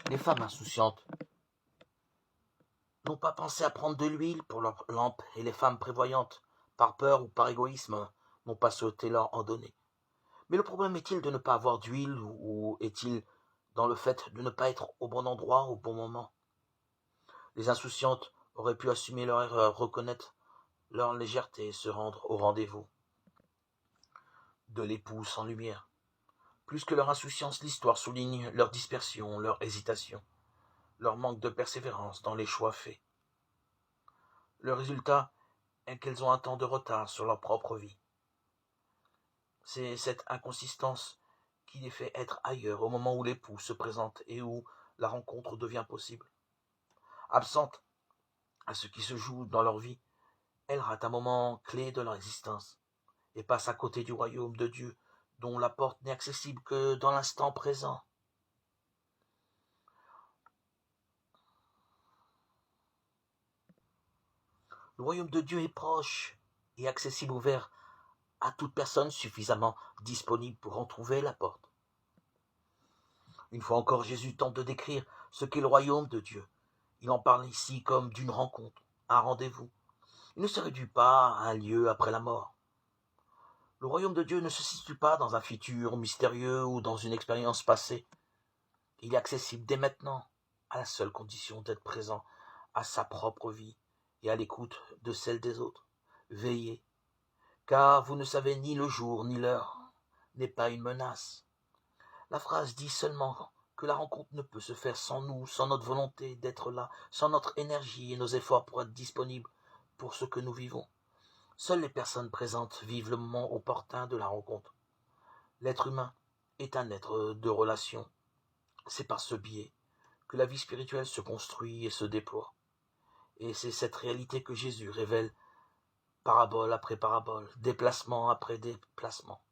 Les femmes insouciantes n'ont pas pensé à prendre de l'huile pour leurs lampes, et les femmes prévoyantes, par peur ou par égoïsme, n'ont pas souhaité leur en donner. Mais le problème est-il de ne pas avoir d'huile, ou est-il dans le fait de ne pas être au bon endroit au bon moment? Les insouciantes auraient pu assumer leur erreur, reconnaître leur légèreté et se rendre au rendez-vous de l'époux sans lumière. Plus que leur insouciance, l'histoire souligne leur dispersion, leur hésitation, leur manque de persévérance dans les choix faits. Le résultat est qu'elles ont un temps de retard sur leur propre vie. C'est cette inconsistance qui les fait être ailleurs au moment où l'époux se présente et où la rencontre devient possible. Absentes à ce qui se joue dans leur vie, elles ratent un moment clé de leur existence et passent à côté du royaume de Dieu, dont la porte n'est accessible que dans l'instant présent. Le royaume de Dieu est proche et accessible, ouvert à toute personne suffisamment disponible pour en trouver la porte. Une fois encore, Jésus tente de décrire ce qu'est le royaume de Dieu. Il en parle ici comme d'une rencontre, un rendez-vous. Il ne se réduit pas à un lieu après la mort. Le royaume de Dieu ne se situe pas dans un futur mystérieux ou dans une expérience passée. Il est accessible dès maintenant, à la seule condition d'être présent à sa propre vie et à l'écoute de celle des autres. Veillez, car vous ne savez ni le jour ni l'heure, n'est pas une menace. La phrase dit seulement que la rencontre ne peut se faire sans nous, sans notre volonté d'être là, sans notre énergie et nos efforts pour être disponibles pour ce que nous vivons. Seules les personnes présentes vivent le moment opportun de la rencontre. L'être humain est un être de relation. C'est par ce biais que la vie spirituelle se construit et se déploie. Et c'est cette réalité que Jésus révèle parabole après parabole, déplacement après déplacement.